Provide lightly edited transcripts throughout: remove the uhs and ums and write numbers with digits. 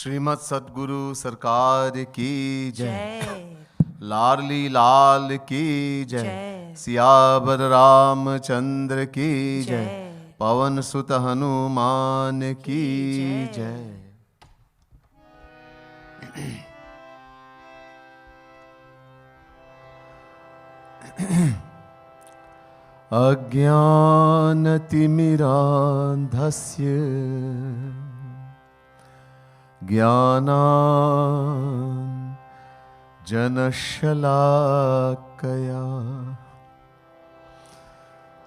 श्रीमद सद्गुरु सरकार की जय। जय लाडली लाल की जय। जय। सियावर रामचंद्र की जय। जय। पवन सुत हनुमान की जय। अज्ञानतिमिरान्धस्य ज्ञानाञ्जनशलाकया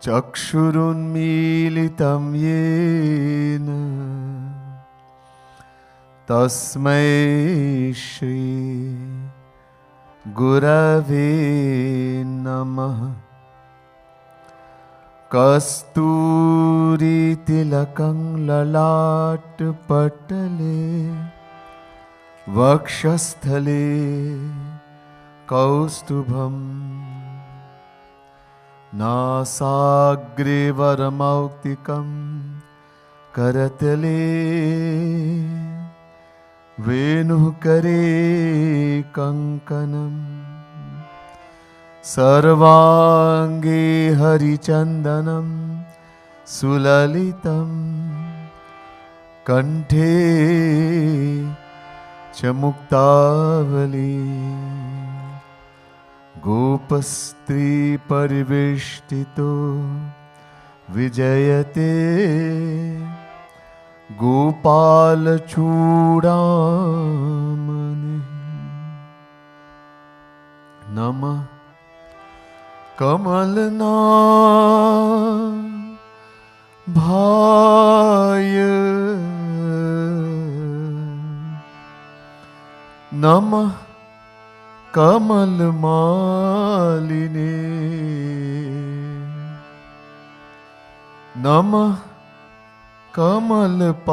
चक्षुरुन्मीलितं येन तस्मै श्री गुरवे नमः। कस्तूरीतिलकं ललाटपटले वक्षस्थले कौस्तुभं नासाग्रे वरमौक्तिकं करतले वेणुकरे कङ्कणम् सर्वांगे हरिचंदनं सुललितं कंठे च मुक्तावली गोपस्त्री परिवेष्टितो विजयते गोपालचूडामणि नमः। कमलना भाय नमः कमलमालिने नमः कमलपादाय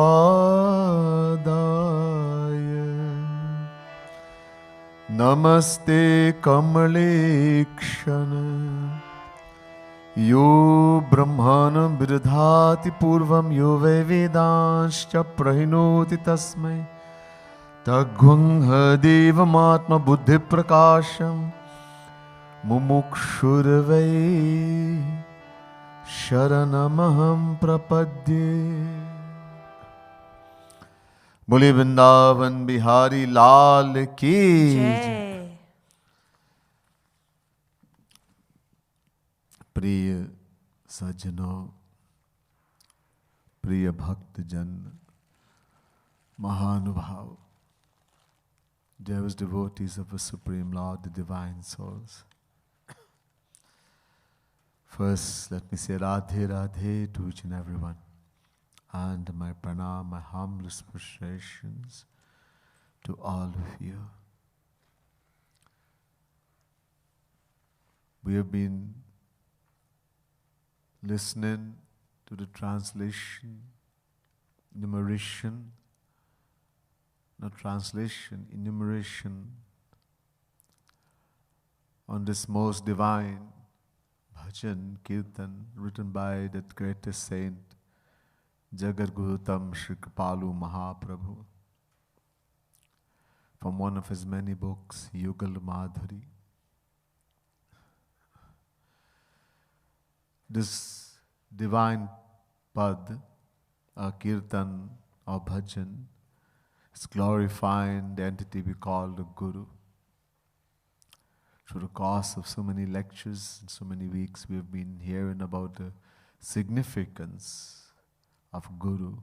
नमस्ते कमलेक्षण यो ब्रह्माणं विदधाति पूर्वं यो वै वेदांश्च प्रहिणोति तस्मै तद्गुंह देवमात्मबुद्धिप्रकाशं मुमुक्षुर्वै शरणमहं प्रपद्ये। बोले वृंदावन बिहारी लाल की जय। प्रिय सज्जनों, प्रिय भक्तजन, महानुभाव, dearest devotees of the Supreme Lord, the Divine Souls. First, let me say Radhe Radhe to each and everyone. And my pranam, my humblest appreciations to all of you. We have been listening to the translation, enumeration, not translation, enumeration on this most divine bhajan, kirtan, written by that greatest saint, Jagargurutam Shri Kripalu Mahaprabhu, from one of his many books, Yugal Madhuri. This divine pad, or kirtan, or bhajan, is glorifying the entity we call the Guru. Through the course of so many lectures and so many weeks, we have been hearing about the significance of Guru.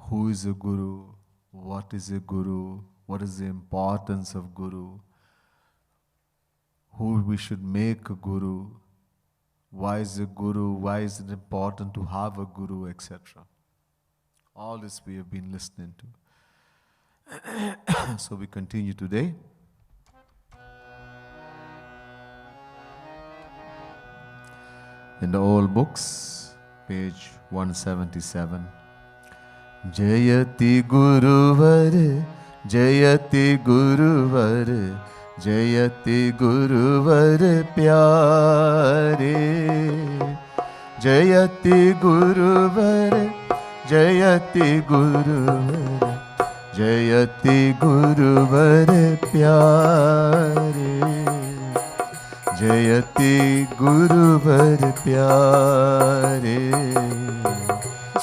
Who is a Guru? What is a Guru? What is the importance of Guru? Who we should make a Guru? Why is a Guru? Why is it important to have a Guru, etc. All this we have been listening to. So we continue today. In the old books, page 177. Jayati Guruvar, Jayati Guruvar, Jayati Guruvar Pyare. Jayati Guruvar, Jayati Guruvar, जयति गुरुवर प्यारे, जयति गुरुवर प्यारे,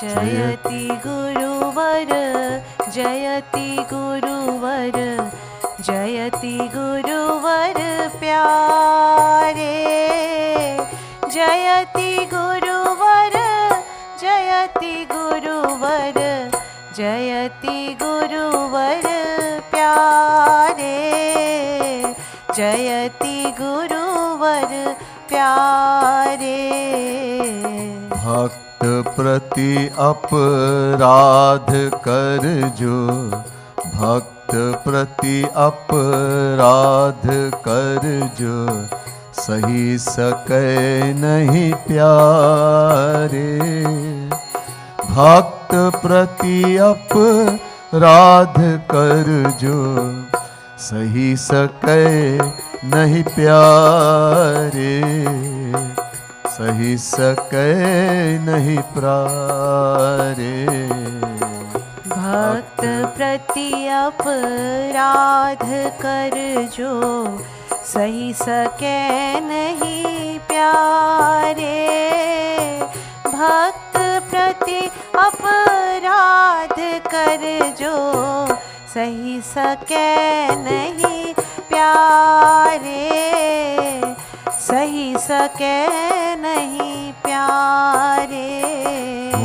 जयति गुरुवर, जयति गुरुवर, जयति गुरुवर प्यारे, जयति गुरुवर, जयति गुरुवर, जयति गुरुवर प्यारे, जयति गुरुवर प्यारे। भक्त प्रति अपराध कर जो, भक्त प्रति अपराध कर जो, सही सके नहीं प्यारे। भक्त प्रति अपराध कर जो, सही सके नहीं प्यारे, सही सके नहीं प्रारे। भक्त प्रति अपराध कर जो, सही सके नहीं प्यारे। भक्त प्रति अपराध कर जो, सही सके नहीं प्यारे, सही सके नहीं प्यारे। ओ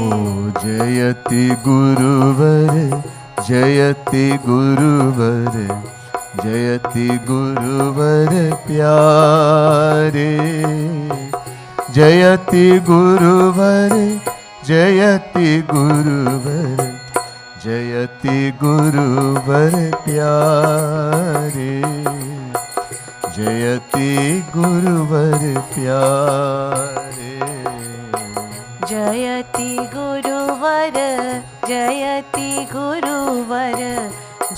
जयति गुरुवर, जयति गुरुवर, जयति गुरुवर प्यारे, जयति गुरुवर, जयति गुरुवर, जयति गुरुवर प्यारे, जयति गुरुवर प्यारे। जयति गुरुवर, जयति गुरुवर,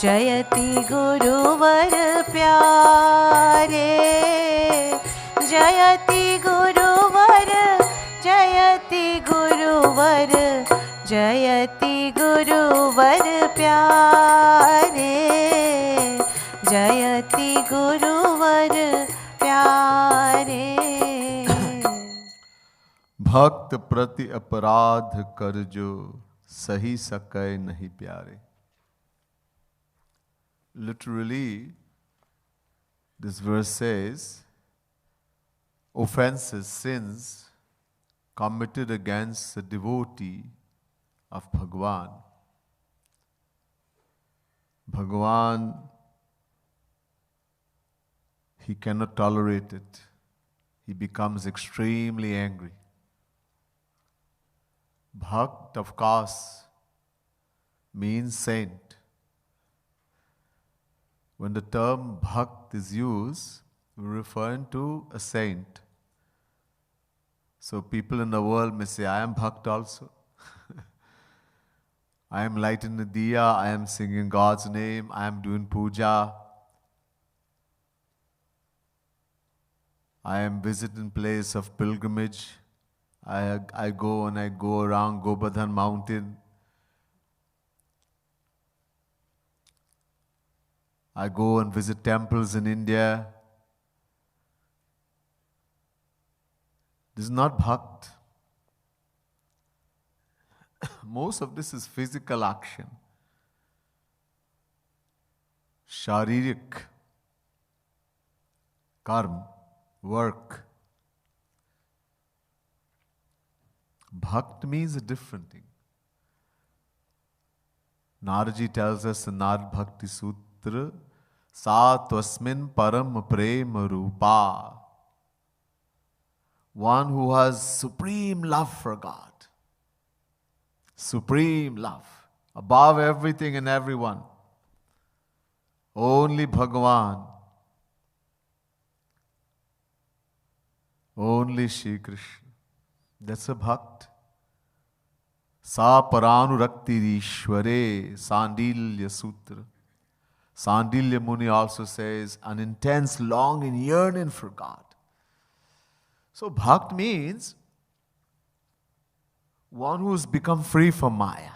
जयति गुरुवर प्यारे, जयति गुरुवर, जयति गुरुवर, जयति गुरुवर प्यारे, जयति गुरुवर प्यारे। भक्त प्रति अपराध कर जो, सही सके नहीं प्यारे। Literally, this verse says, offenses, sins committed against the devotee of Bhagwan. Bhagwan, he cannot tolerate it. He becomes extremely angry. Bhakt, of course, means saint. When the term bhakt is used, we're referring to a saint. So people in the world may say, I am bhakt also. I am lighting the diya, I am singing God's name, I am doing puja. I am visiting place of pilgrimage. I go and I go around Govardhan mountain. I go and visit temples in India. This is not bhakt. Most of this is physical action. Sharirik, karma, work. Bhakt means a different thing. Naraji tells us in Narad Bhakti Sutra, Sa tvasmin param prema rupa. One who has supreme love for God. Supreme love. Above everything and everyone. Only Bhagavan. Only Shri Krishna. That's a bhakt. Sa paranurakti ishware, Sandilya Sutra. Sandilya Muni also says an intense longing, yearning for God. So bhakt means one who's become free from Maya.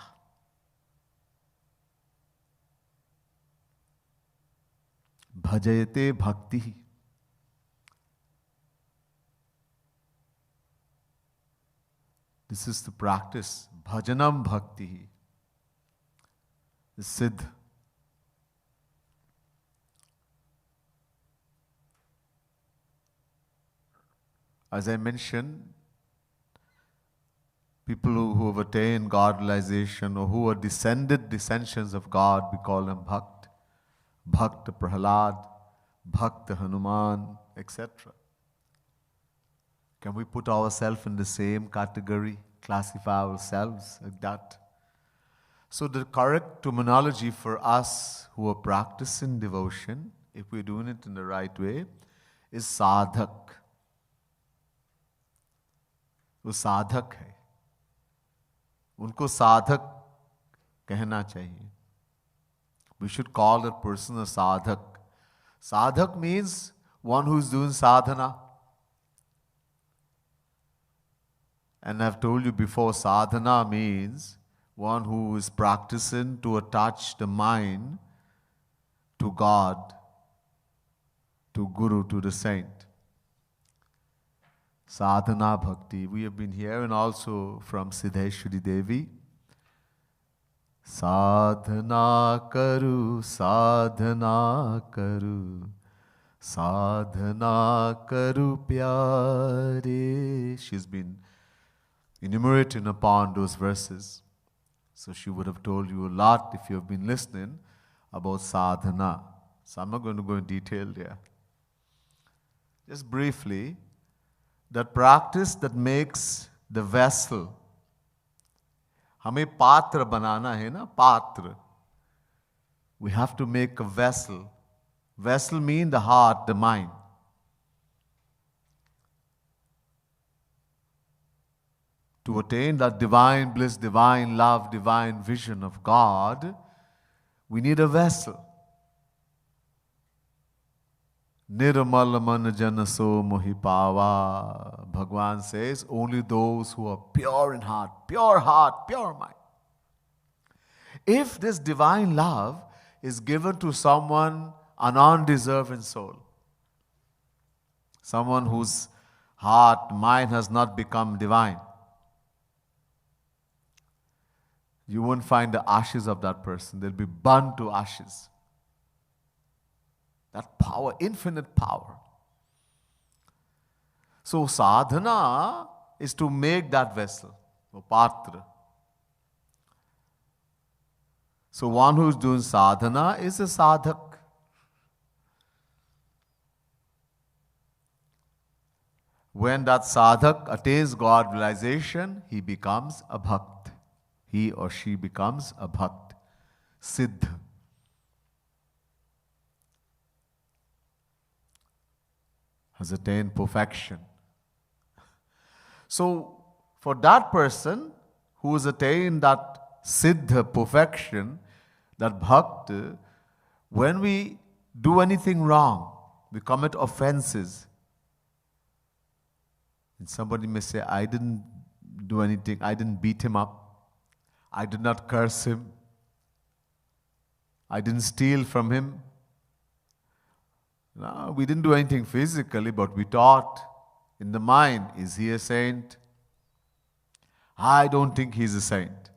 Bhajayate bhakti. This is the practice. Bhajanam bhakti. The siddh. As I mentioned, people who have attained God realization or who are descensions of God, we call them Bhakt, Bhakta Prahlad, Bhakta Hanuman, etc. Can we put ourselves in the same category, classify ourselves like that? So the correct terminology for us who are practicing devotion, if we're doing it in the right way, is sadhak. वो साधक है, उनको साधक कहना चाहिए. We should call that person a sadhak. Sadhak means one who is doing sadhana. And I've told you before, sadhana means one who is practicing to attach the mind to God, to Guru, to the saint. Sadhana bhakti. We have been hearing also from Siddheshwari Devi. Sadhana karu, sadhana karu, sadhana karu pyare. She's been enumerating upon those verses. So she would have told you a lot if you have been listening about sadhana. So I'm not going to go in detail there. Just briefly, that practice that makes the vessel. हमें पात्र बनाना है ना, पात्र. We have to make a vessel. Vessel means the heart, the mind. To attain that divine bliss, divine love, divine vision of God, we need a vessel. Nirmal man janaso mohipava. Bhagwan says, only those who are pure in heart, pure mind. If this divine love is given to someone, an undeserving soul, someone whose heart, mind has not become divine, you won't find the ashes of that person. They'll be burnt to ashes. That power, infinite power. So sadhana is to make that vessel, or patra. So one who is doing sadhana is a sadhak. When that sadhak attains God realization, he becomes a bhakt. He or she becomes a bhakt, siddh. Has attained perfection. So, for that person who has attained that siddha, perfection, that bhakti, when we do anything wrong, we commit offenses. And somebody may say, I didn't do anything, I didn't beat him up, I did not curse him, I didn't steal from him. No, we didn't do anything physically, but we thought in the mind, is he a saint? I don't think he's a saint.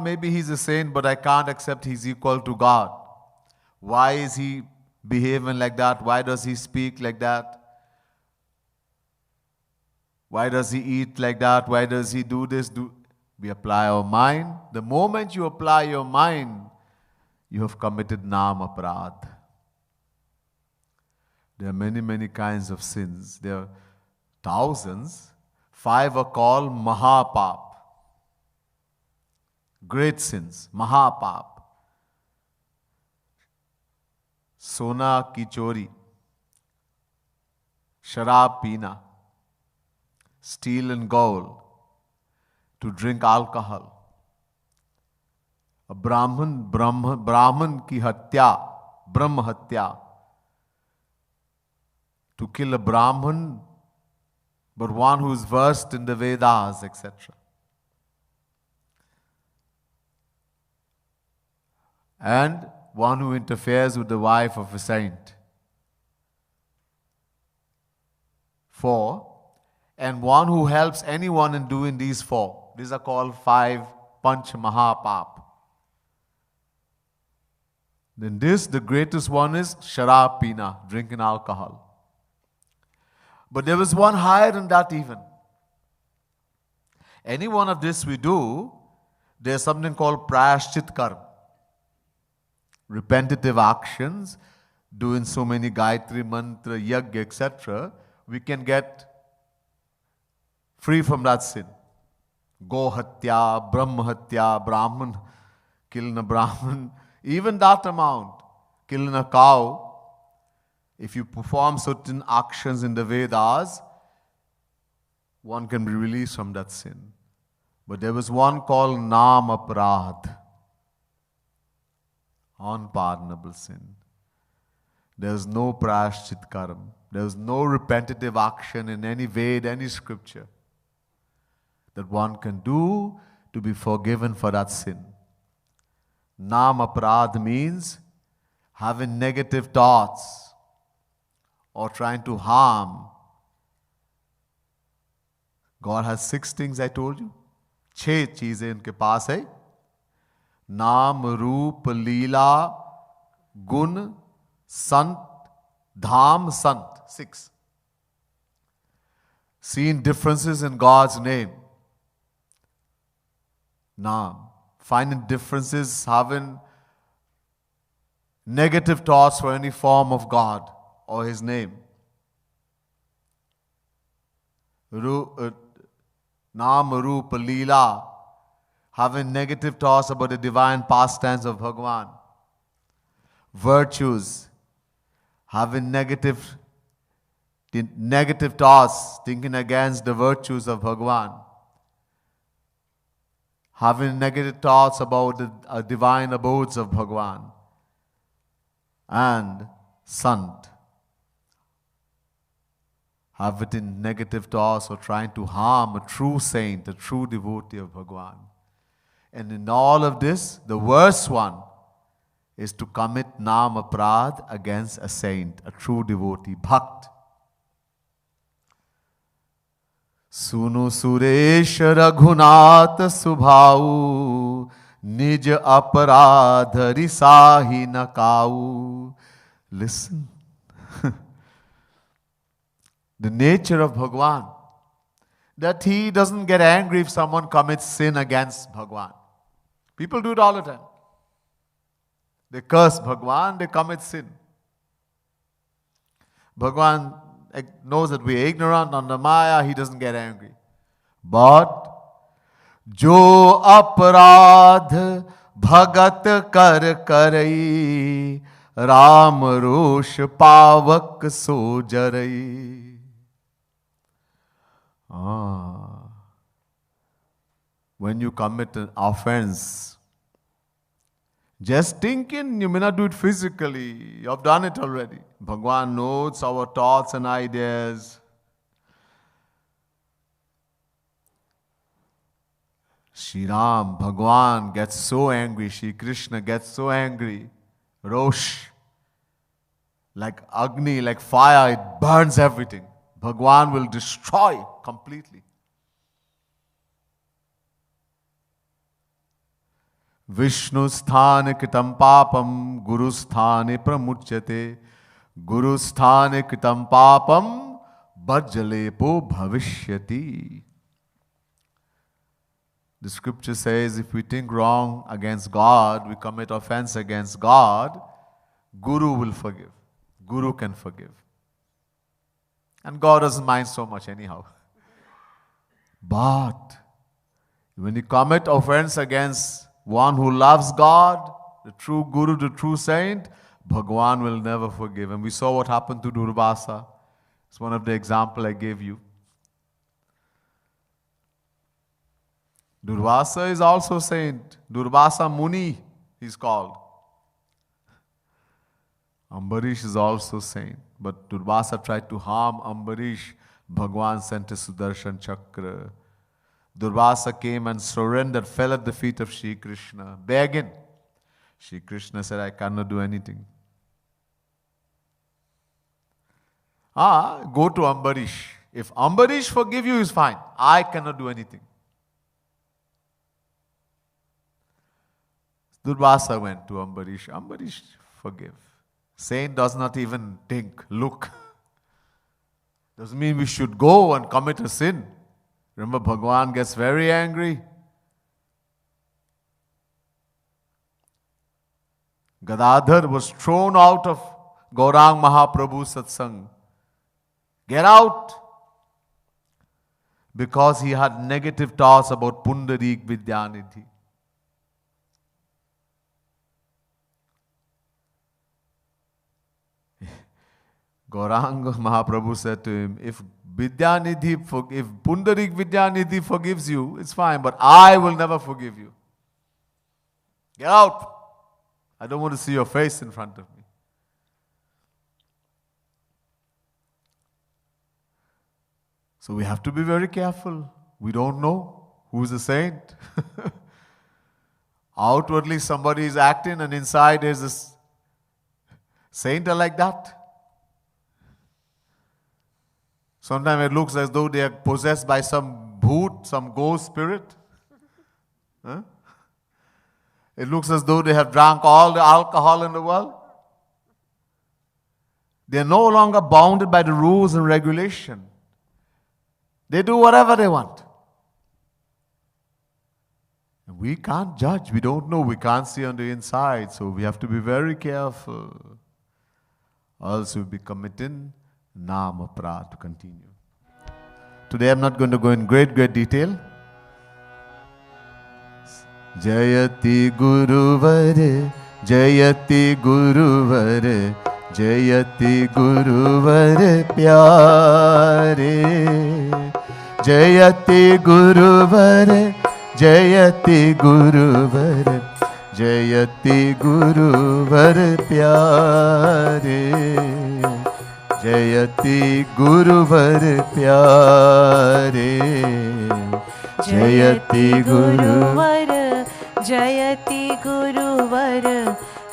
Maybe he's a saint, but I can't accept he's equal to God. Why is he behaving like that? Why does he speak like that? Why does he eat like that? Why does he do this? We apply our mind. The moment you apply your mind, you have committed nam aparad. There are many, many kinds of sins. There are thousands. 5 are called mahapap. Great sins, mahapap. Sona ki chori, sharab pina, steal and gold, to drink alcohol. A Brahman ki hatya, Brahma hatya, to kill a Brahman, but one who is versed in the Vedas, etc. And one who interferes with the wife of a saint. 4. And one who helps anyone in doing these 4. These are called 5 Panch Mahapap. Then the greatest one is Sharab Pina, drinking alcohol. But there was one higher than that even. Any one of this we do, there's something called Prayashchit Karma. Repetitive actions, doing so many Gayatri Mantra, Yajna, etc., we can get free from that sin. Go Hatya, Brahma Hatya, Brahman, killing a Brahman, even that amount, killing a cow. If you perform certain actions in the Vedas, one can be released from that sin. But there was one called Nam Aparadh, unpardonable sin. There is no Prayashchit Karma. There is no repetitive action in any Veda, any scripture that one can do to be forgiven for that sin. Nam Aparadh means having negative thoughts or trying to harm. God has 6 things I told you. 6 चीजें इनके पास है. नाम, रूप, लीला, गुण, संत, धाम, संत. 6. Seeing differences in God's name. Naam. Finding differences, having negative thoughts for any form of God or His name. Naam, Rupa, Leela. Having negative thoughts about the divine pastimes of Bhagwan. Virtues. Having negative thoughts, thinking against the virtues of Bhagwan. Having negative thoughts about the divine abodes of Bhagwan. And Sant. Having negative thoughts or trying to harm a true saint, a true devotee of Bhagwan. And in all of this, the worst one is to commit Nam Aparadh against a saint, a true devotee, Bhakt. सुनो सुरेश रघुनाथ सुभाऊ निज अपराध रिसाही न काऊ. Listen. The nature of Bhagwan, that he doesn't get angry if someone commits sin against Bhagwan. People do it all the time. They curse Bhagwan, they commit sin. Bhagwan knows that we're ignorant under Maya, he doesn't get angry. But Jo aparadh bhagat kar karai Ram rosh pavak so jarai. When you commit an offense, just thinking, you may not do it physically. You have done it already. Bhagwan knows our thoughts and ideas. Shri Ram, Bhagwan gets so angry. Shri Krishna gets so angry. Rosh, like Agni, like fire, it burns everything. Bhagwan will destroy completely. Vishnu sthane kritam papam guru sthane pramuchyate. Guru sthane kritam papam bhajalepo bhavishyati. The scripture says if we think wrong against God, we commit offense against God, Guru will forgive. Guru can forgive. And God doesn't mind so much anyhow. But when you commit offense against one who loves God, the true Guru, the true saint, Bhagwan will never forgive. And we saw what happened to Durvasa. It's one of the examples I gave you. Durvasa is also saint. Durvasa Muni, he's called. Ambarish is also saint. But Durvasa tried to harm Ambarish. Bhagwan sent a Sudarshan Chakra. Durvasa came and surrendered, fell at the feet of Shri Krishna, begging. Shri Krishna said, I cannot do anything. Go to Ambarish. If Ambarish forgive you, is fine. I cannot do anything. Durvasa went to Ambarish. Ambarish, forgive. Saint does not even think, look. Doesn't mean we should go and commit a sin. Remember, Bhagwan gets very angry. Gadadhar was thrown out of Gaurang Mahaprabhu's satsang. Get out! Because he had negative thoughts about Pundarik Vidyanidhi. Gauranga Mahaprabhu said to him, if Pundarik Vidyanidhi forgives you, it's fine, but I will never forgive you. Get out! I don't want to see your face in front of me. So we have to be very careful. We don't know who's a saint. Outwardly somebody is acting and inside is a saint like that. Sometimes it looks as though they are possessed by some bhoot, some ghost spirit. Huh? It looks as though they have drunk all the alcohol in the world. They are no longer bounded by the rules and regulation. They do whatever they want. We can't judge. We don't know. We can't see on the inside. So we have to be very careful. Else we'll be committing Namapra to continue. Today I'm not going to go in great detail. Jayati Guruvar, Jayati Guruvar, Jayati Guruvar Pyare. Jayati Guruvar, Jayati Guruvar, Jayati Guruvar Pyare. Jayati Guruvar Pyare. Jayati Guruvar, Jayati Guruvar,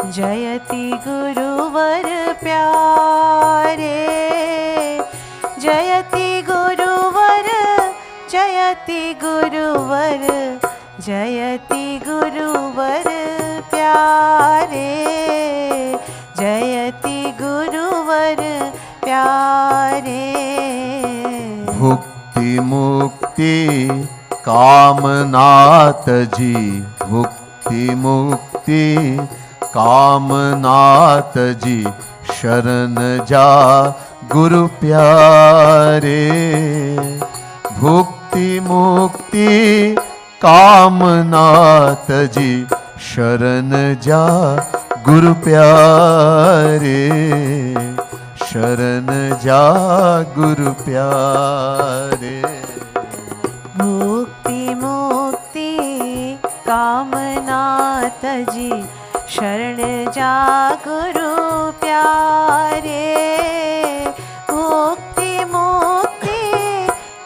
Jayati Guruvar Pyare. Jayati Guruvar, Jayati Guruvar, Jayati Guruvar Pyare. Jayati Guruvar Pyare. Bhukti Mukti Kamnath ji, Bhukti Mukti Kamnath ji, Sharan ja Guru Pyare. Bhukti Mukti Kamnath ji, Sharan ja Guru Pyare. Sharan ja Guru Pyare. Bhukti Mukti Kamnath ji, Sharan ja Guru Pyare. Bhukti Mukti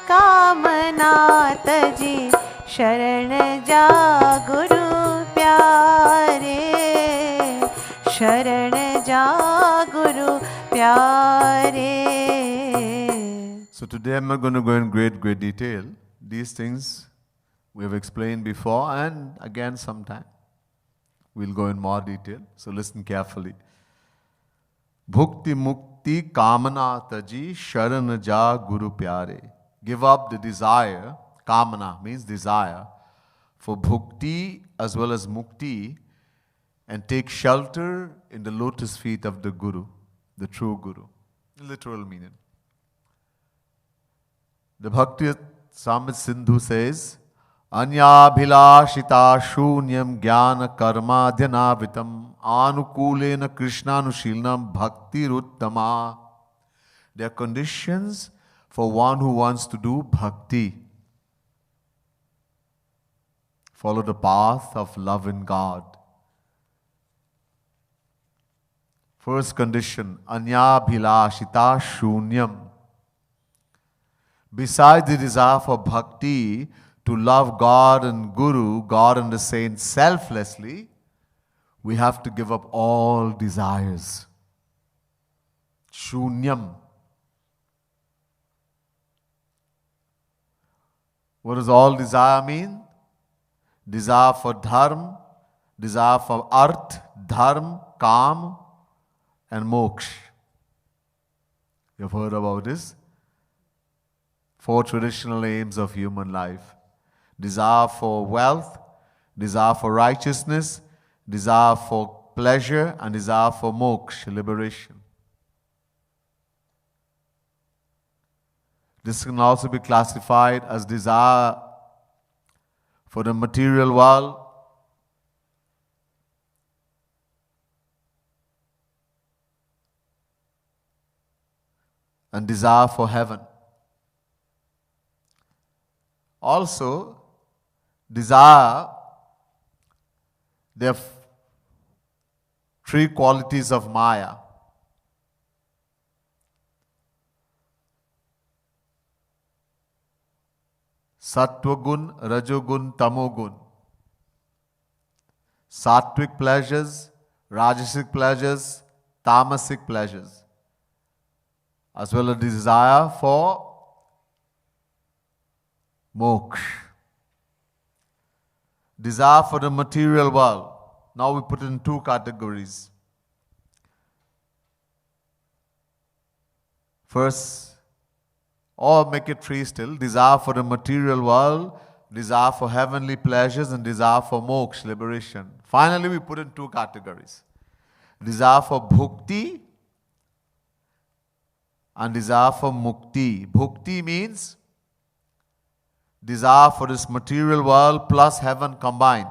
Kamnath ji, Sharan ja Guru Pyare. Sharan ja Guru Pyare. So today I'm not going to go in great detail. These things we have explained before and again sometime. We'll go in more detail. So listen carefully. Bhukti Mukti Kamana Ji Sharan Ja Guru Pyare. Give up the desire. Kamana means desire. For Bhukti as well as Mukti, and take shelter in the lotus feet of the Guru, the true Guru. Literal meaning. The Bhakti Samit Sindhu says, Anyabhilashita shunyam jnana karma dhyanavitam anukulena krishnanushilanam bhakti ruttama. There are conditions for one who wants to do bhakti. Follow the path of love in God. First condition, Anyabhilashita shunyam. Besides the desire for bhakti, to love God and Guru, God and the saints selflessly, we have to give up all desires. Shunyam. What does all desire mean? Desire for dharma, desire for arth, dharma, kam, and moksha. You've heard about this? 4 traditional aims of human life. Desire for wealth, desire for righteousness, desire for pleasure, and desire for moksha, liberation. This can also be classified as desire for the material world, and desire for heaven. Also, desire, there are 3 qualities of Maya. Sattva-gun, Rajogun, Tamogun. Sattvic pleasures, Rajasic pleasures, Tamasic pleasures. As well as desire for moksha. Desire for the material world. Now we put it in 2 categories. First, or make it 3 still. Desire for the material world, desire for heavenly pleasures, and desire for moksha, liberation. Finally, we put in 2 categories. Desire for bhukti and desire for mukti. Bhukti means desire for this material world plus heaven combined.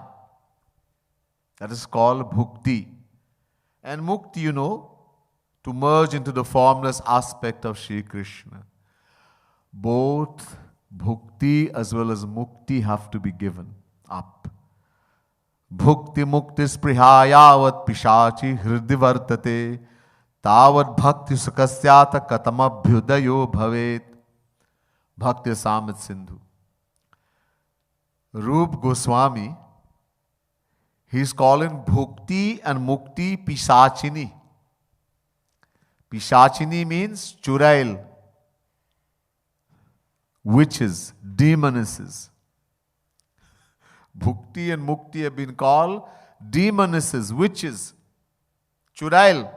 That is called bhukti. And mukti, you know, to merge into the formless aspect of Sri Krishna. Both bhukti as well as mukti have to be given up. Bhukti mukti sprihayavat pishachi hridivartate tavat bhakti sukasyata katamabhyudayo bhavet. Bhakti Samit Sindhu. Rup Goswami, he is calling bhukti and mukti pisachini. Pisachini means churail, witches, demonesses. Bhukti and mukti have been called demonesses, witches, churail.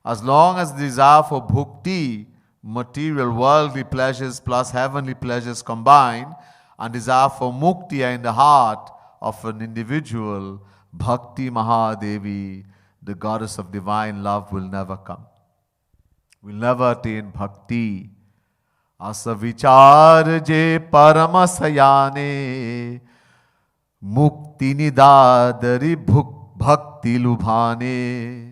As long as the desire for bhukti, material worldly pleasures plus heavenly pleasures combined, and desire for mukti are in the heart of an individual, Bhakti Mahadevi, the goddess of divine love, will never come. Will never attain bhakti. Asa vichar je paramasayane mukti nidadari bhakti lubhane.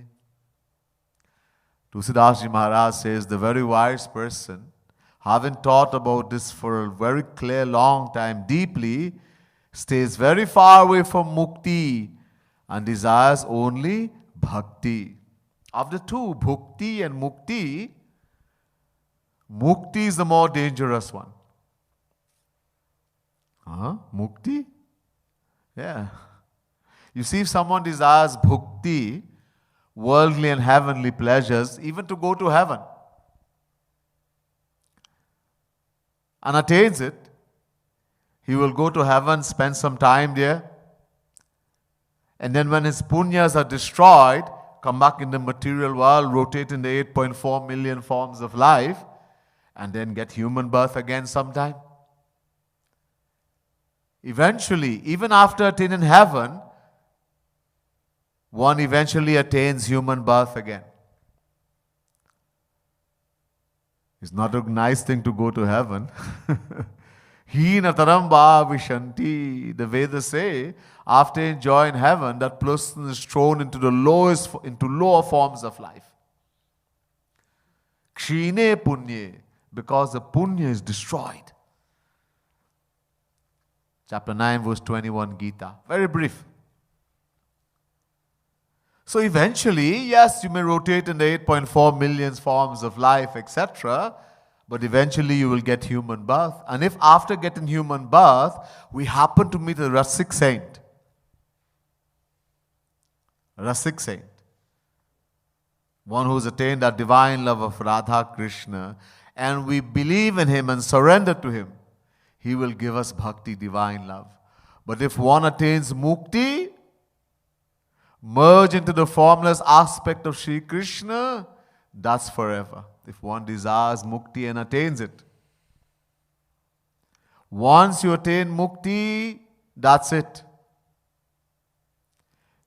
Tulsidas Ji Maharaj says, the very wise person, having thought about this for a very clear, long time, deeply, stays very far away from mukti and desires only bhakti. Of the 2, bhukti and mukti, mukti is the more dangerous one. Mukti? Yeah. You see, if someone desires bhukti, worldly and heavenly pleasures, even to go to heaven, and attains it, he will go to heaven, spend some time there, and then when his punyas are destroyed, come back in the material world, rotate in the 8.4 million forms of life, and then get human birth again sometime. Eventually, even after attaining heaven, one eventually attains human birth again. It's not a nice thing to go to heaven. Hina taramba vishanti. The Vedas say, after enjoying heaven, that person is thrown into the lower forms of life. Kshine punye, because the punya is destroyed. Chapter 9, verse 21, Gita. Very brief. So eventually, yes, you may rotate in the 8.4 million forms of life, etc., but eventually you will get human birth. And if after getting human birth, we happen to meet a Rasik saint, Rasik saint, one who's attained that divine love of Radha Krishna, and we believe in him and surrender to him, he will give us bhakti, divine love. But if one attains mukti, merge into the formless aspect of Sri Krishna, that's forever. If one desires mukti and attains it. Once you attain mukti, that's it.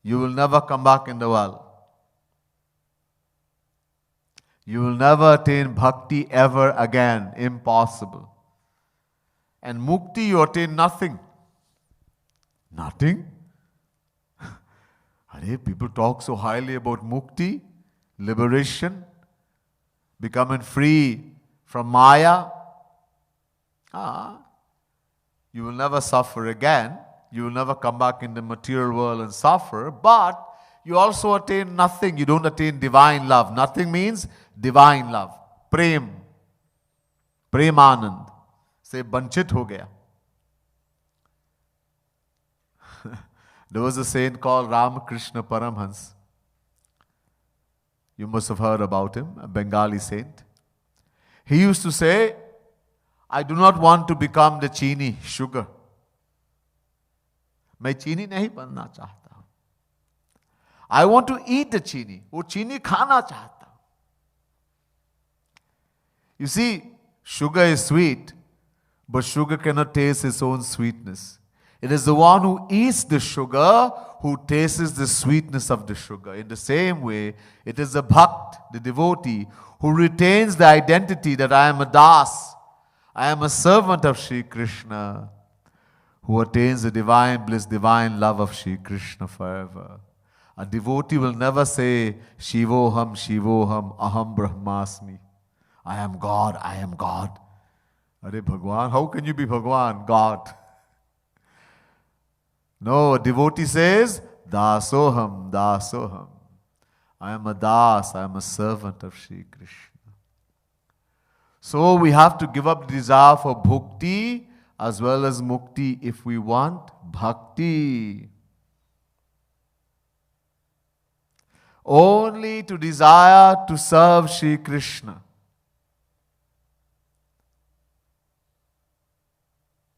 You will never come back in the world. You will never attain bhakti ever again. Impossible. And mukti, you attain nothing. Nothing? People talk so highly about mukti, liberation, becoming free from Maya. You will never suffer again. You will never come back in the material world and suffer. But you also attain nothing. You don't attain divine love. Nothing means divine love. Prem. Premanand. Say, banchit ho gaya. There was a saint called Ramakrishna Paramhans. You must have heard about him, a Bengali saint. He used to say, I do not want to become the chini, sugar. मैं चीनी नहीं बनना चाहता हूं. I want to eat the chini. वो चीनी खाना चाहता हूं. You see, sugar is sweet, but sugar cannot taste its own sweetness. It is the one who eats the sugar who tastes the sweetness of the sugar. In the same way, it is the bhakt, the devotee, who retains the identity that I am a das, I am a servant of Sri Krishna, who attains the divine bliss, divine love of Sri Krishna forever. A devotee will never say, Shivoham, Shivoham, Aham Brahmasmi. I am God, I am God. Are Bhagwan, how can you be Bhagwan, God? No, a devotee says, Dasoham, Dasoham. I am a das, I am a servant of Sri Krishna. So we have to give up the desire for bhukti as well as mukti if we want bhakti. Only to desire to serve Sri Krishna,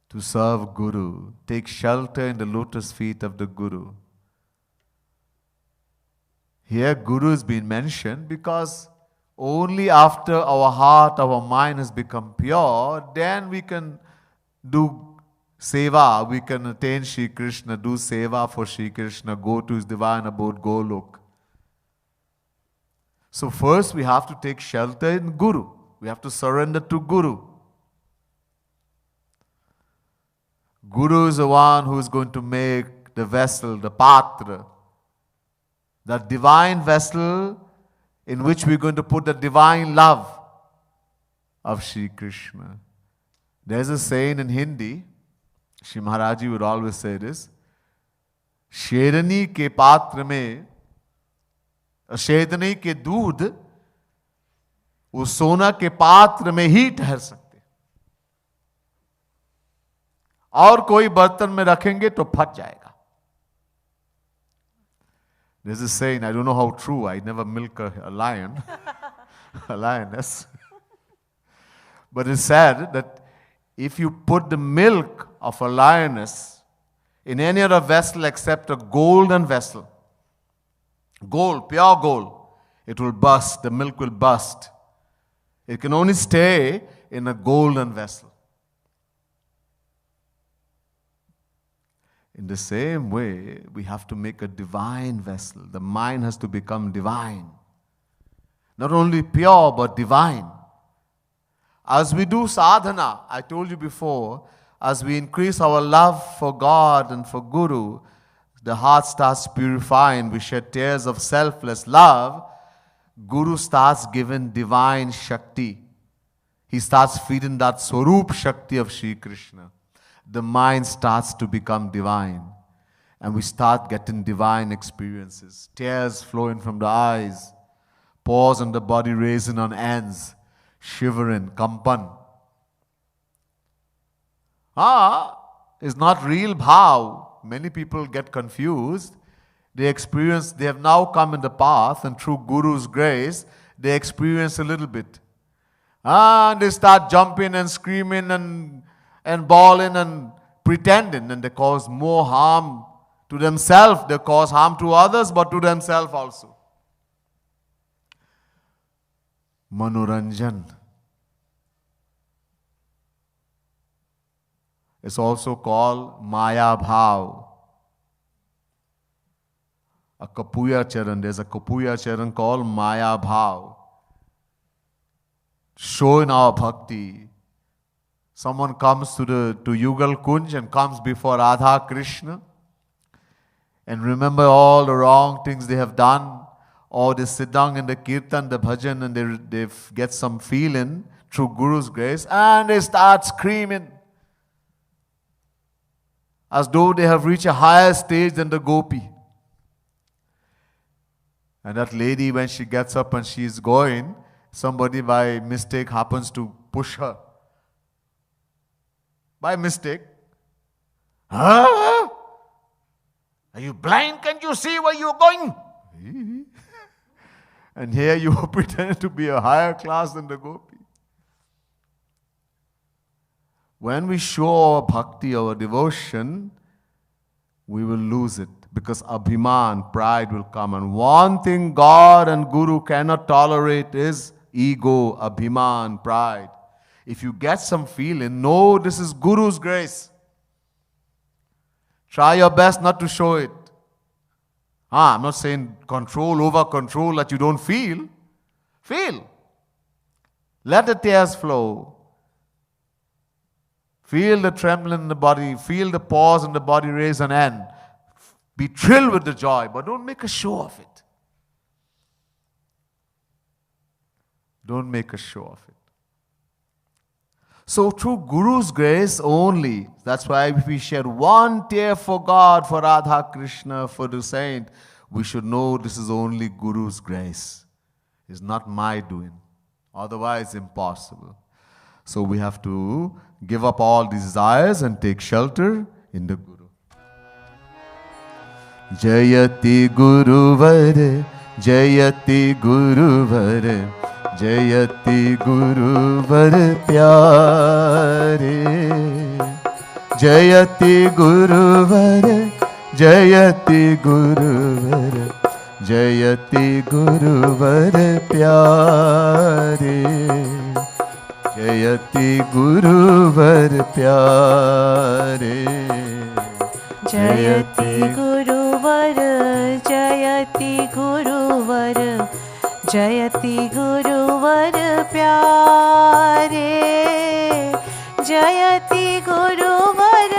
to serve Guru, take shelter in the lotus feet of the Guru. Here Guru has been mentioned because only after our heart, our mind has become pure, then we can do seva, we can attain Sri Krishna, do seva for Sri Krishna, go to his divine abode, Golok. So first we have to take shelter in Guru. We have to surrender to Guru. Guru is the one who is going to make the vessel, the patra, that divine vessel in which we're going to put the divine love of Sri Krishna. There's a saying in Hindi, Shri Maharaji would always say this, Sherani ke patra mein, शेदनी के दूध उस सोना के पात्र में ही ठहर सकते, और कोई बर्तन में रखेंगे तो फट जाएगा. There's a saying, I don't know how true, I never milk a lion, a lioness. But it's said that if you put the milk of a lioness in any other vessel except a golden vessel, gold, pure gold, it will burst, the milk will burst. It can only stay in a golden vessel. In the same way, we have to make a divine vessel. The mind has to become divine. Not only pure, but divine. As we do sadhana, I told you before, as we increase our love for God and for Guru, the heart starts purifying, we shed tears of selfless love, Guru starts giving divine Shakti. He starts feeding that Swarup Shakti of Sri Krishna. The mind starts to become divine. And we start getting divine experiences. Tears flowing from the eyes, pores on the body raising on ends, shivering, kampan. It's not real bhav. Many people get confused. They have now come in the path, and through Guru's grace, they experience a little bit. And they start jumping and screaming and bawling and pretending, and they cause more harm to themselves. They cause harm to others, but to themselves also. Manoranjan. It's also called Maya Bhav. A Kapuya Charan. There's a Kapuya Charan called Maya Bhav. Showing our bhakti. Someone comes to Yugal Kunj and comes before Radha Krishna and remember all the wrong things they have done, or they sit down in the kirtan, the bhajan, and they get some feeling through Guru's grace, and they start screaming as though they have reached a higher stage than the gopi. And that lady, when she gets up and she is going, somebody by mistake happens to push her. By mistake. Huh? Are you blind? Can't you see where you're going? And here you are pretending to be a higher class than the gopi. When we show our bhakti, our devotion, we will lose it. Because abhiman, pride will come. And one thing God and Guru cannot tolerate is ego, abhiman, pride. If you get some feeling, no, this is Guru's grace. Try your best not to show it. I'm not saying control over control that you don't feel. Feel. Let the tears flow. Feel the trembling in the body. Feel the pause in the body raise and end. Be thrilled with the joy, but don't make a show of it. Don't make a show of it. So through Guru's grace only, that's why if we shed one tear for God, for Radha Krishna, for the saint, we should know this is only Guru's grace. It's not my doing. Otherwise, impossible. So we have to give up all desires and take shelter in the Guru. Jayati Guruvar, Jayati Guruvar, Jayati Guruvar Pyare. Jayati Guruvar, Jayati Guruvar, Jayati Guruvar Pyare. Jayati Guruvar Pyare. Jayati Guruvar, Jayati Guruvar, Jayati Guruvar Pyare. Jayati Guruvar,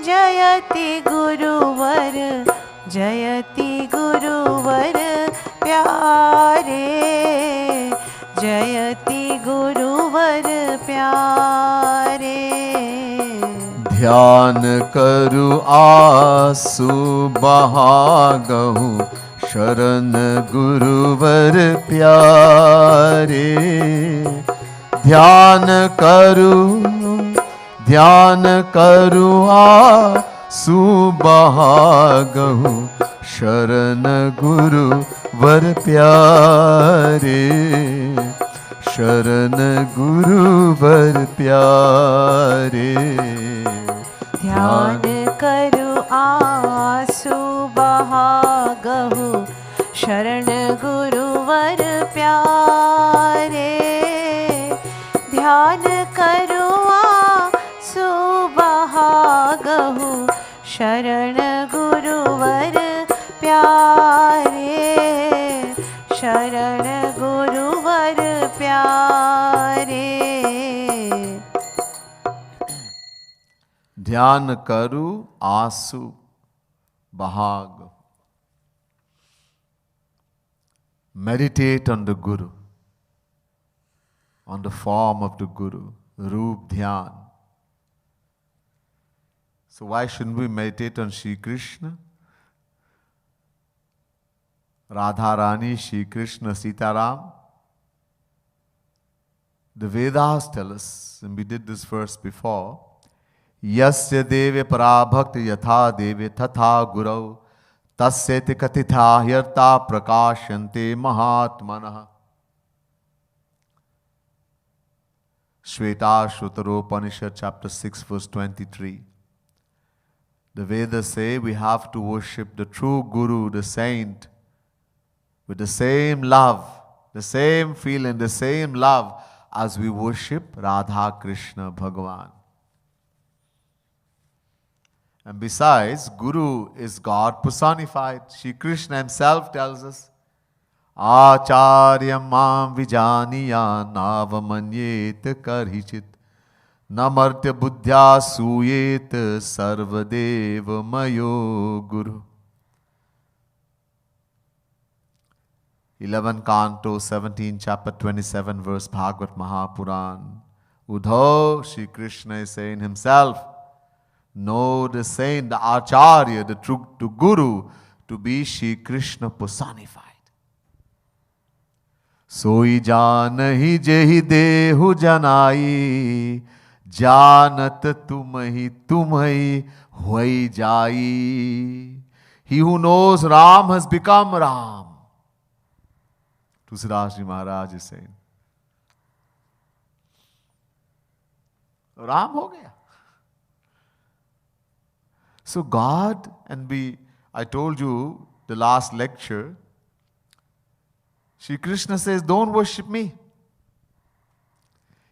Jayati Guruvar, Jayati Guruvar Pyare. Jayati Guruvar Pyare. ध्यान करु आसु बहागहु शरण गुरुवर प्यारे. ध्यान करू आसु बहागहु शरण गुरुवर प्यारे. शरण गुरुवर प्यारे. ध्यान करु आसु बहागहु शरण गुरुवर प्यारे. ध्यान करु आसु बहागहु शरण गुरुवर प्यारे. शरण गुरुवर प्यारे. ध्यान करु आसु bahag. Meditate on the Guru, on the form of the Guru, Roop Dhyan. So why shouldn't we meditate on Shri Krishna? Radharani, Shri Krishna, Sitaram. The Vedas tell us, and we did this verse before, Yasya deve parabhakti yatha deve tatha gurau Tasyate katitha hyarta prakashante mahatmanah. Shvetashvatara Upanishad chapter 6 verse 23. The Vedas say we have to worship the true Guru, the saint, with the same love, the same feeling, the same love as we worship Radha Krishna Bhagavan. And besides, Guru is God personified. Shri Krishna himself tells us, Acharya mam vijaniya navamanyet karhichit namartya buddhya suyet sarvadeva mayo guru. 11 Canto 17 chapter 27 verse Bhagavad Mahapuran. Uddhav, Shri Krishna is saying himself, know the saint, the Acharya, the true Guru to be Shri Krishna personified. Soi janahi jehi dehu janai, janat tumhi huai jai. He who knows Ram has become Ram. Tulsidas Ji Maharaj is saying, Ram ho gaya. So God, and I told you the last lecture, Shri Krishna says, don't worship me.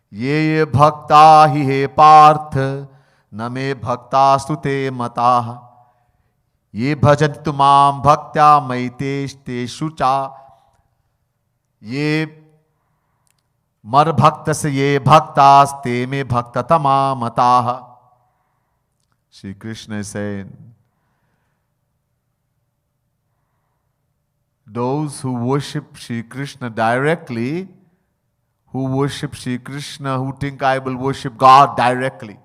Ye bhakta hi he parth, na me bhaktastu te matah. Ye bhajan tumam bhaktya maitesh te shucha. Ye mar bhaktas ye bhaktas te me bhaktatama matah. Shri Krishna is saying, those who worship Shri Krishna directly, who worship Shri Krishna, who think I will worship God directly,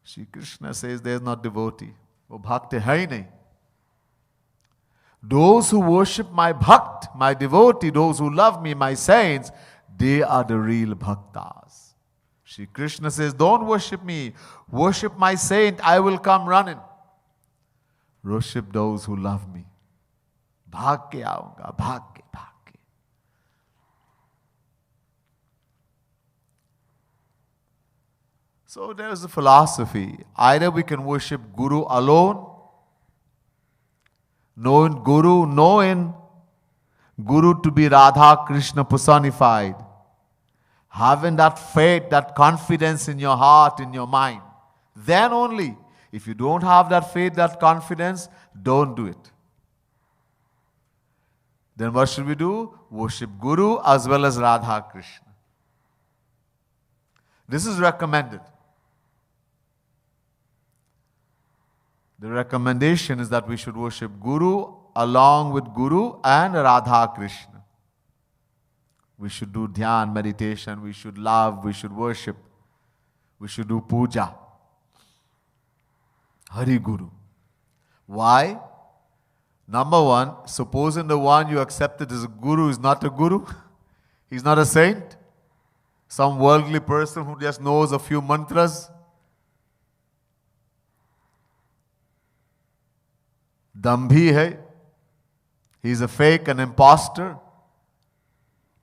Shri Krishna says there is not devotee. Oh, bhakti hai nahi. Those who worship my bhakt, my devotee, those who love me, my saints, they are the real bhaktas. Shri Krishna says, don't worship me, worship my saint, I will come running. Worship those who love me. Bhag ke aunga, bhag ke. So there is a philosophy. Either we can worship Guru alone, knowing Guru to be Radha Krishna personified, having that faith, that confidence in your heart, in your mind. Then only, if you don't have that faith, that confidence, don't do it. Then what should we do? Worship Guru as well as Radha Krishna. This is recommended. The recommendation is that we should worship Guru along with Guru and Radha Krishna. We should do dhyan, meditation, we should love, we should worship, we should do puja. Hari Guru. Why? Number one, supposing the one you accepted as a Guru is not a Guru, he's not a saint, some worldly person who just knows a few mantras, dambhi hai, he's a fake, an imposter,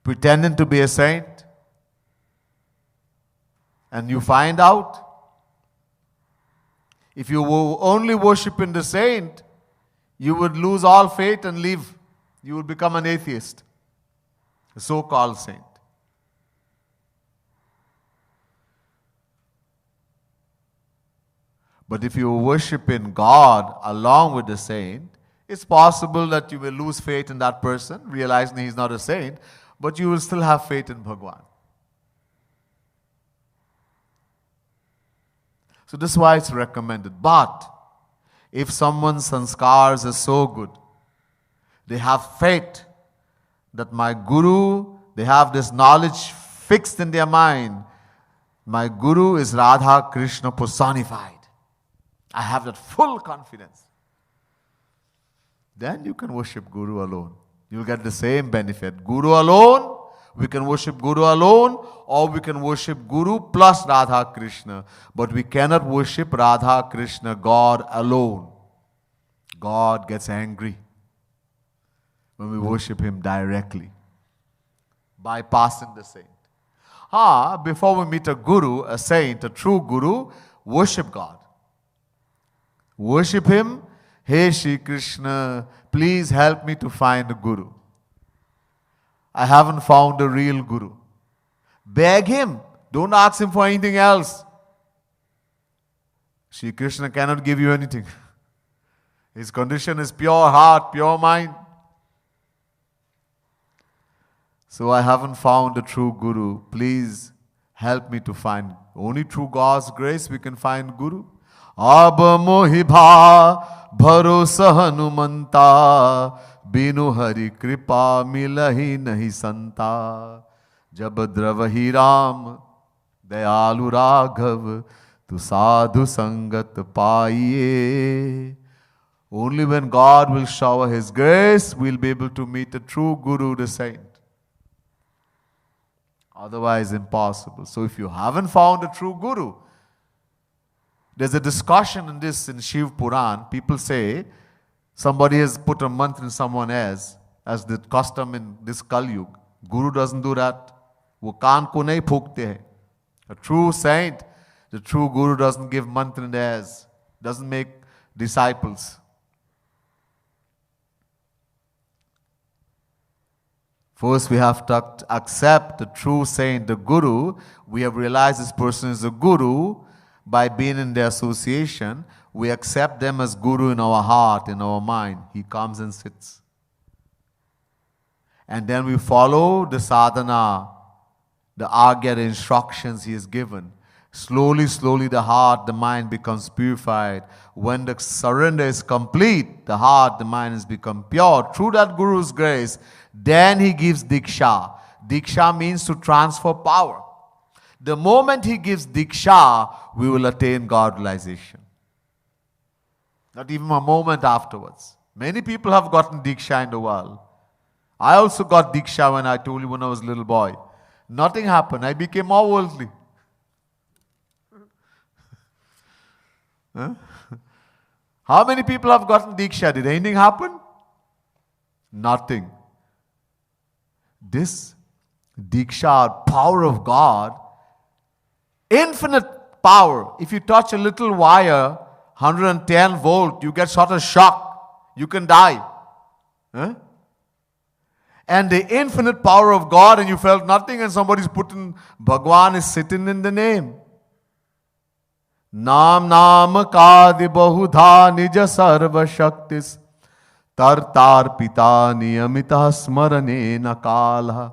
pretending to be a saint, and you find out, if you were only worshipping the saint, you would lose all faith and leave. You would become an atheist, a so-called saint. But if you are worshipping God along with the saint, it's possible that you will lose faith in that person, realizing he's not a saint, but you will still have faith in Bhagwan. So this is why it's recommended. But if someone's sanskars are so good, they have faith that my Guru, they have this knowledge fixed in their mind, my Guru is Radha Krishna personified. I have that full confidence. Then you can worship Guru alone. You'll get the same benefit. Guru alone, we can worship Guru alone, or we can worship Guru plus Radha Krishna. But we cannot worship Radha Krishna, God alone. God gets angry when we worship Him directly, bypassing the saint. Before we meet a guru, a saint, a true guru, worship God. Worship Him. Hey Shri Krishna, please help me to find a guru. I haven't found a real guru. Beg Him. Don't ask Him for anything else. Shri Krishna cannot give you anything. His condition is pure heart, pure mind. So I haven't found a true guru. Please help me to find. Only through God's grace we can find guru. Ab mohi bha bharosa hanumanta binu hari kripa milahi nahi santa. Jab dravahi Ram dayalu raghav tu sadhu sangat paiye. Only when God will shower His grace, we'll be able to meet the true guru, the saint. Otherwise, impossible. So if you haven't found a true guru, there's a discussion in this in Shiv Puran. People say somebody has put a mantra in someone else, as the custom in this Kali Yuga. Guru doesn't do that. वो कान को नहीं फूकते हैं. A true saint, the true guru doesn't give mantra in theirs, doesn't make disciples. First, we have to accept the true saint, the guru. We have realized this person is a guru by being in their association. We accept them as guru in our heart, in our mind. He comes and sits. And then we follow the sadhana, the agya, the instructions he has given. Slowly, slowly the heart, the mind becomes purified. When the surrender is complete, the heart, the mind has become pure. Through that Guru's grace, then he gives Diksha. Diksha means to transfer power. The moment he gives Diksha, we will attain God realization. Not even a moment afterwards. Many people have gotten Diksha in the world. I also got Diksha when I told you when I was a little boy. Nothing happened. I became more worldly. Huh? How many people have gotten Diksha? Did anything happen? Nothing. This Diksha, power of God, infinite power. If you touch a little wire, 110 volt, you get sort of shock. You can die. Huh? And the infinite power of God, and you felt nothing, and somebody's putting, Bhagwan is sitting in the name. Nam Nam Kadi Bahudha Nija Sarva Shaktis Tartar Pita Niyamita Smarane Nakala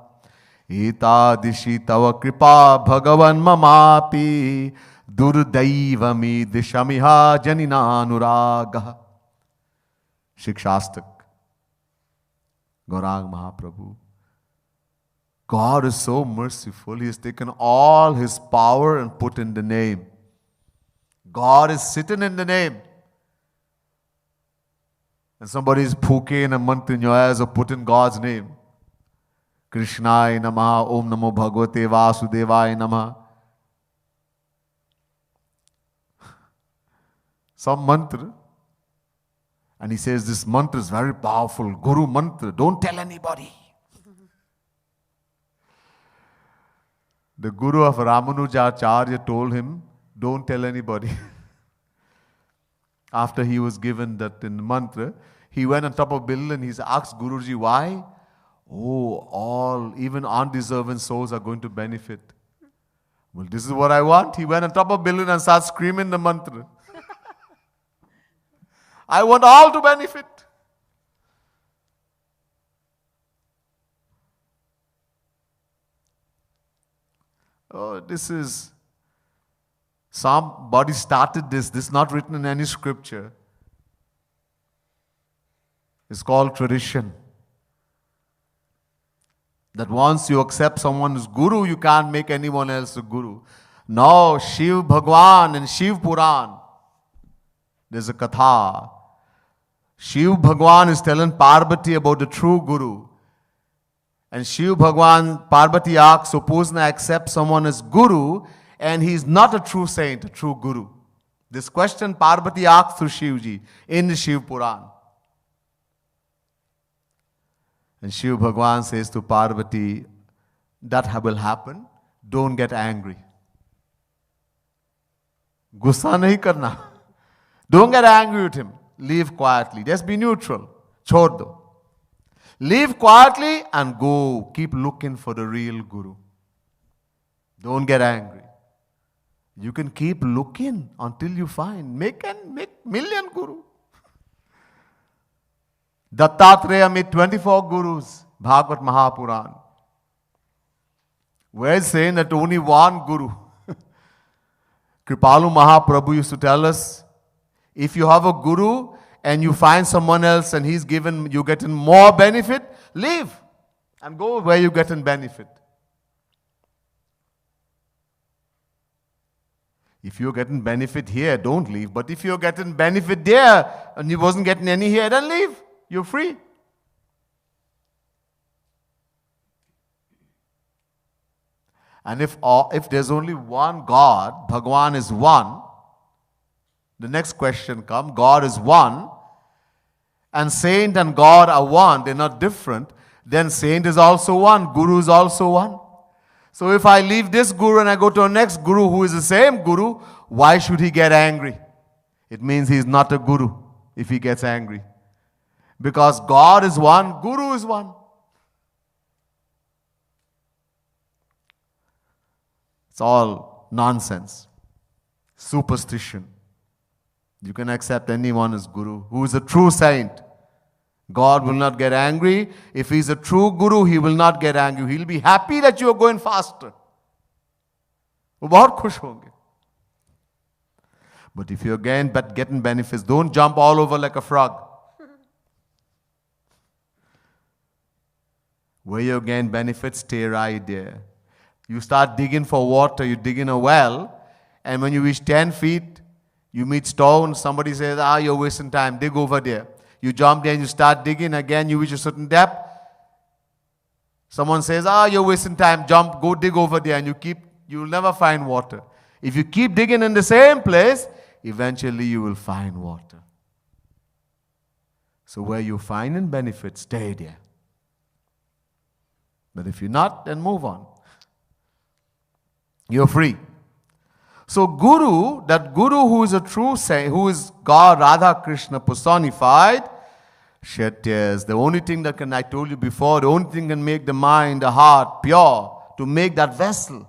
Eta Dishi Tava Kripa Bhagavan Mamapi Durdaivami Dishamiha Janina Anuraga. Shikshastak. Gaurang Mahaprabhu. God is so merciful. He has taken all His power and put in the name. God is sitting in the name. And somebody is puking a mantra in your ears or put in God's name. Krishnaya Namaha, Om Namo Bhagavate Vasudevaya Namaha. Some mantra. And he says this mantra is very powerful. Guru mantra. Don't tell anybody. The Guru of Ramanujacharya told him, don't tell anybody. After he was given that in the mantra, he went on top of Bill and he asked Guruji, why? Oh, all, even undeserving souls are going to benefit. Well, this is what I want. He went on top of Bill and started screaming the mantra. I want all to benefit. Oh, this is... Somebody started this. This is not written in any scripture. It's called tradition. That once you accept someone as guru, you can't make anyone else a guru. No, Shiv Bhagwan and Shiv Puran. There's a katha. Shiv Bhagwan is telling Parvati about the true guru. And Shiv Bhagwan, Parvati asks, suppose I accept someone as guru, and he is not a true saint, a true guru. This question Parvati asked through Shivji in the Shiv Puran. And Shiv Bhagwan says to Parvati, that will happen, don't get angry. Gussa nahi karna. Don't get angry with him. Leave quietly. Just be neutral. Chhod do. Leave quietly and go. Keep looking for the real Guru. Don't get angry. You can keep looking until you find. Make million Guru. Dattatreya made 24 Gurus. Bhagavad Mahapuran. Where it's saying that only one Guru. Kripalu Mahaprabhu used to tell us, if you have a Guru and you find someone else and you getting more benefit, leave and go where you getting benefit. If you're getting benefit here, don't leave. But if you're getting benefit there and you wasn't getting any here, then leave. You're free. And if there's only one God, Bhagwan is one, the next question comes, God is one, and saint and God are one, they're not different, then saint is also one, Guru is also one. So if I leave this Guru and I go to a next Guru who is the same Guru, why should he get angry? It means he's not a Guru if he gets angry. Because God is one, Guru is one. It's all nonsense, superstition. You can accept anyone as Guru who is a true saint. God will not get angry. If he's a true Guru, he will not get angry. He'll be happy that you are going faster. वो बहुत खुश होंगे. But if you're getting benefits, don't jump all over like a frog. Where you gain benefits, stay right there. You start digging for water, you dig in a well, and when you reach 10 feet, you meet stones, somebody says, you're wasting time, dig over there. You jump there and you start digging, again you reach a certain depth. Someone says, you're wasting time, jump, go dig over there, and you'll never find water. If you keep digging in the same place, eventually you will find water. So where you find in benefits, stay there. But if you're not, then move on. You're free. So Guru, that Guru who is a true saint, who is God, Radha Krishna personified, shed tears. The only thing that I told you before, the only thing can make the mind, the heart pure, to make that vessel.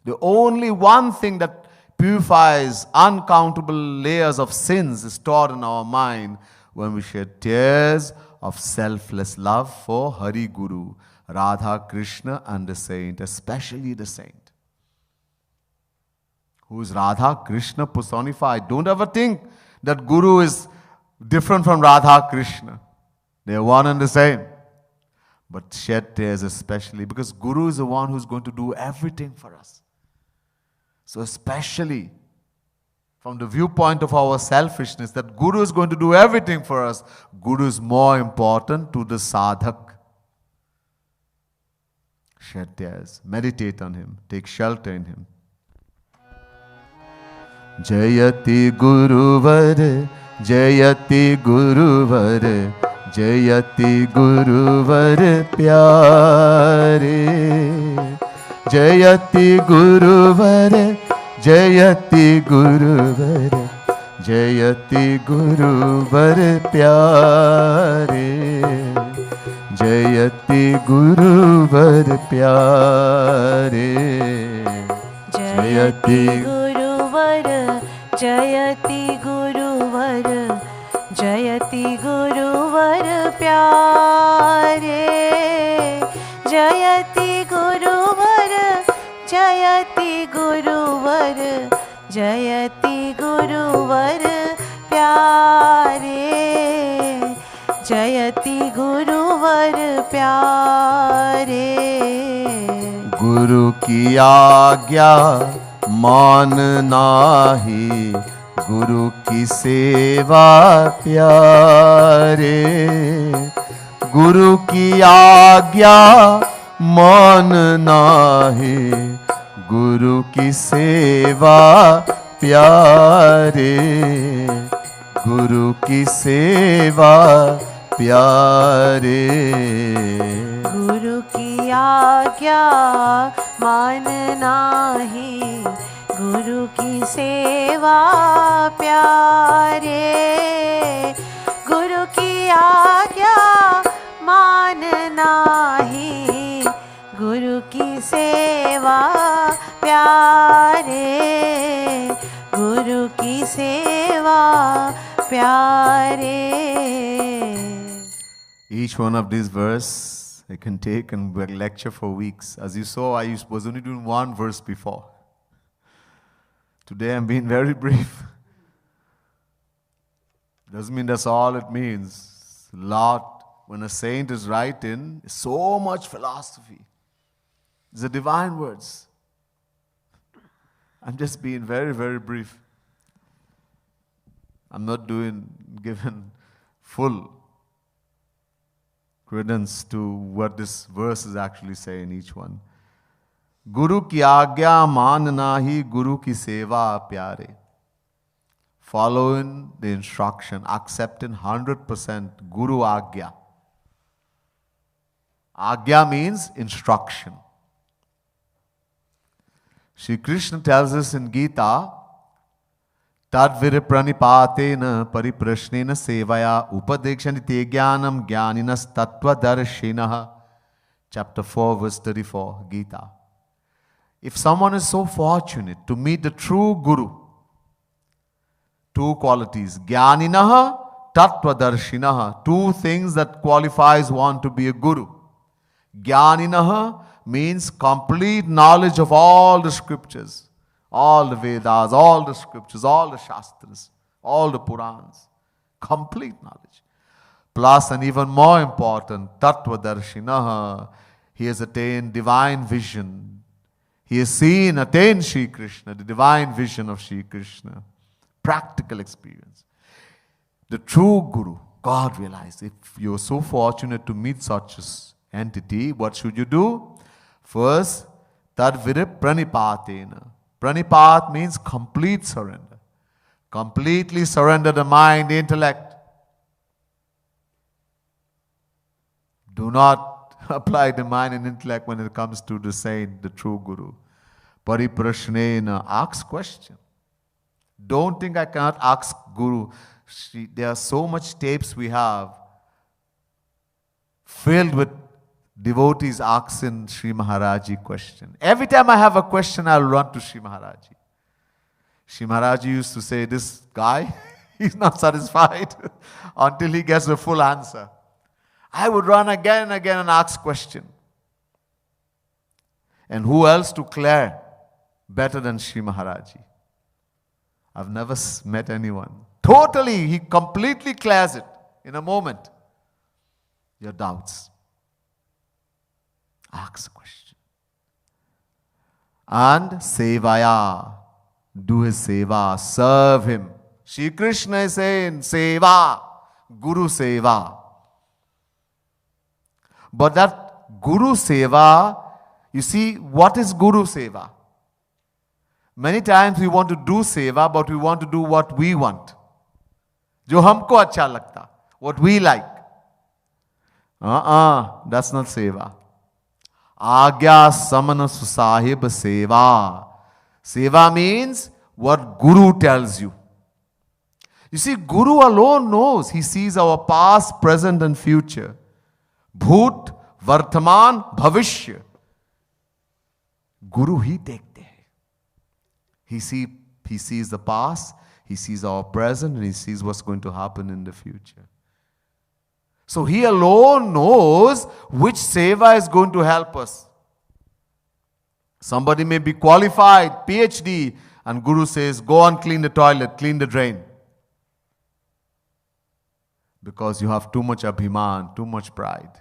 The only one thing that purifies uncountable layers of sins is stored in our mind when we shed tears of selfless love for Hari Guru, Radha Krishna and the saint, especially the saint, who is Radha Krishna personified. Don't ever think that Guru is different from Radha Krishna. They are one and the same. But shed tears especially, because Guru is the one who's going to do everything for us. So especially from the viewpoint of our selfishness, that Guru is going to do everything for us, Guru is more important to the sadhak. Shed tears, meditate on him, take shelter in him. Jayati Guruvar, Jayati Guruvar, Jayati Guruvar Pyare. Jayati Guruvar, Jayati Guruvar, Jayati Guruvar Pyare. Jayati Guruvar Pyare. Jayati Guruvar, Jayati Guruvar, Jayati Guruvar Pyare. Jayati Guruvar, Jayati Guruvar, Jayati Guruvar Pyare. Jayati Guruvar Pyare. Guru ki aagya मानना ही गुरु की सेवा प्यारे. गुरु की आज्ञा मानना ही गुरु की सेवा प्यारे. गुरु की सेवा प्यारे। गुरु की आज्ञा मानना ही गुरु की सेवा प्यारे। गुरु की आज्ञा मानना ही गुरु की सेवा प्यारे। गुरु की सेवा प्यारे। Each one of these verse I can take and lecture for weeks. As you saw, I was only doing one verse before. Today I'm being very brief. Doesn't mean that's all it means. A lot, when a saint is writing, so much philosophy. It's the divine words. I'm just being very, very brief. I'm not giving full credence to what this verse is actually saying, each one. Guru ki agya manna hi guru ki seva pyare. Following the instruction, accepting 100% Guru agya. Agya means instruction. Shri Krishna tells us in Gita, Tad viripranipatena pariprashnena sevaya upadekshani te jnanam jnaninas tattva darshinaha. Chapter 4, verse 34, Gita. If someone is so fortunate to meet the true Guru, two qualities, jnaninaha, tattva darshinaha, two things that qualifies one to be a Guru. Jnaninaha means complete knowledge of all the scriptures, all the Vedas, all the scriptures, all the Shastras, all the Purans. Complete knowledge. Plus, and even more important, Tattva Darshinaha, he has attained divine vision. He has attained Shri Krishna, the divine vision of Shri Krishna. Practical experience. The true Guru, God realized, if you're so fortunate to meet such an entity, what should you do? First, Tadvirip pranipatena. Pranipat means complete surrender. Completely surrender the mind, the intellect. Do not apply the mind and intellect when it comes to the saint, the true Guru. Pariprashnena, ask question. Don't think I cannot ask Guru. There are so much tapes we have filled with devotees asking Sri Maharaji question. Every time I have a question, I'll run to Sri Maharaji. Sri Maharaji used to say, this guy, he's not satisfied until he gets the full answer. I would run again and again and ask question. And who else to clear better than Sri Maharaji? I've never met anyone. Totally, he completely clears it in a moment. Your doubts. Ask a question. And sevaya, do his seva, serve him. Shri Krishna is saying seva, Guru seva. But that Guru seva, you see, what is Guru seva? Many times we want to do seva, but we want to do what we want. Jo humko acha lagta, what we like. That's not seva. Agya samana susahib seva. Seva means what Guru tells you. You see, Guru alone knows. He sees our past, present and future. Bhut, Vartaman, Bhavishya. Guru hi dekhte hai. He sees the past, he sees our present, and he sees what's going to happen in the future. So he alone knows which seva is going to help us. Somebody may be qualified, PhD, and Guru says, go and clean the toilet, clean the drain. Because you have too much abhiman, too much pride.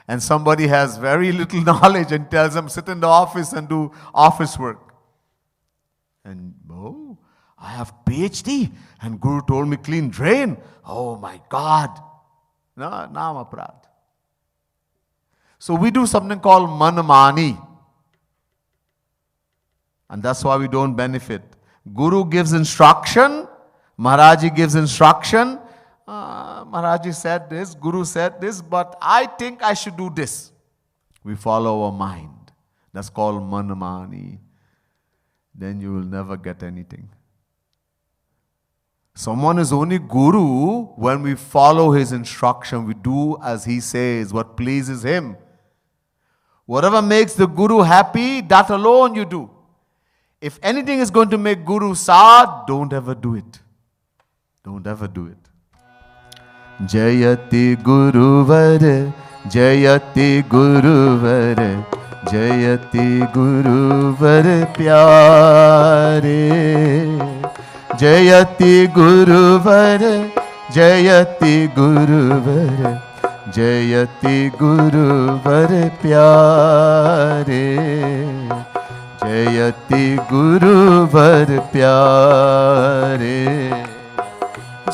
And somebody has very little knowledge and tells them, sit in the office and do office work. And, oh, I have PhD and Guru told me clean drain. Oh my God. No, nama prad. So we do something called manmani. And that's why we don't benefit. Guru gives instruction. Maharaji gives instruction. Maharaji said this, Guru said this, but I think I should do this. We follow our mind. That's called manmani. Then you will never get anything. Someone is only Guru when we follow his instruction. We do as he says, what pleases him. Whatever makes the Guru happy, that alone you do. If anything is going to make Guru sad, don't ever do it. Don't ever do it. Jayati Guruvar, Jayati Guruvar, Jayati Guruvar Pyare. Jayati Guruvar, Jayati Guruvar, Jayati Guruvar Pyare. Jayati Guruvar Pyare.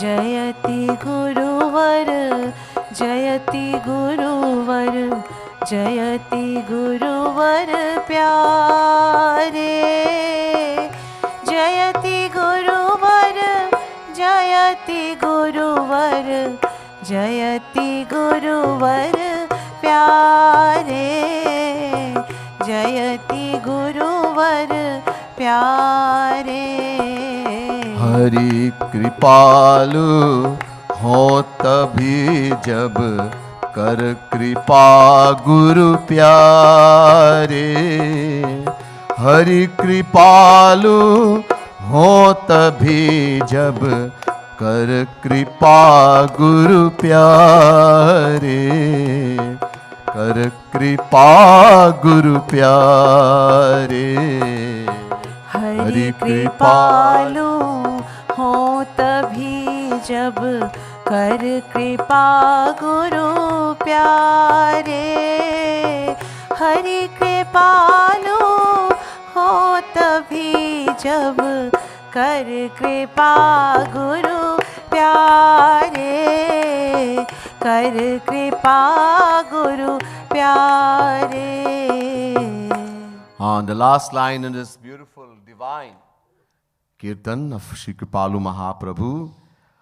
जयति गुरुवर जयति गुरुवर जयति गुरुवर प्यारे जयति गुरुवर जयति गुरुवर जयति गुरुवर प्यारे जयति गुरुवर प्यारे हरि कृपालु हो तभी जब कर कृपा गुरु प्यारे हरि कृपालु हो तभी जब कर कृपा गुरु प्यारे कर कृपा गुरु प्यारे हरि कृपालु हो तभी जब कर कृपा गुरु प्यारे हरि कृपालु हो तभी जब कर कृपा गुरु प्यारे कर कृपा गुरु प्यारे. The last line in this beautiful divine Kirtan of Shri Kripalu Mahaprabhu.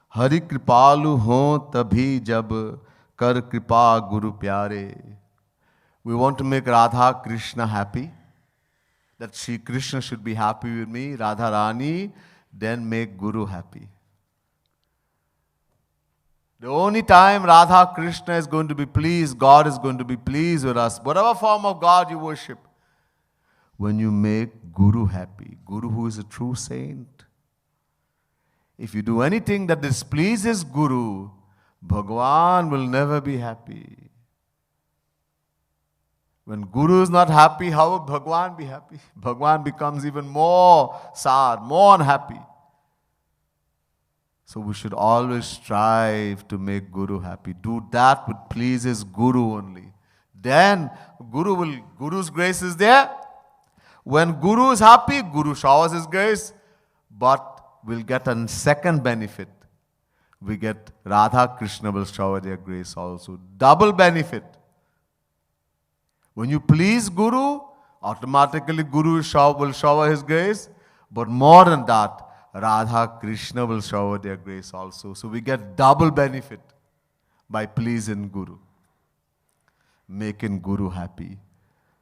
Hari Kripalu ho tabhi jab kar kripa Guru Pyare. We want to make Radha Krishna happy. That Shri Krishna should be happy with me, Radha Rani, then make Guru happy. The only time Radha Krishna is going to be pleased, God is going to be pleased with us, whatever form of God you worship, when you make Guru happy, Guru who is a true saint. If you do anything that displeases Guru, Bhagwan will never be happy. When Guru is not happy, how would Bhagwan be happy? Bhagwan becomes even more sad, more unhappy. So we should always strive to make Guru happy. Do that which pleases Guru only. Then Guru's grace is there. When Guru is happy, Guru showers his grace. But we'll get a second benefit. We get Radha Krishna will shower their grace also. Double benefit. When you please Guru, automatically Guru will shower his grace. But more than that, Radha Krishna will shower their grace also. So we get double benefit by pleasing Guru. Making Guru happy.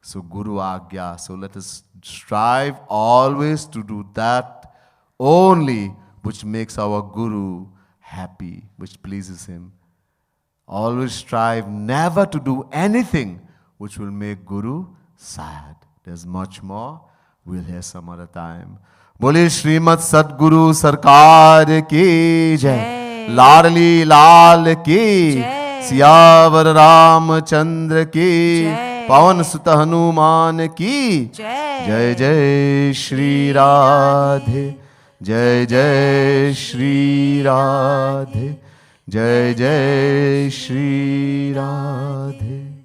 So Guru Agya. So let us strive always to do that only which makes our Guru happy, which pleases him. Always strive never to do anything which will make Guru sad. There's much more. We'll hear some other time. बोले श्रीमद सद्गुरु सरकार की जय, लाडली लाल की, सियावर रामचंद्र की, पवन सुत हनुमान की जय. जय श्री राधे, जय जय श्री राधे, जय जय श्री राधे.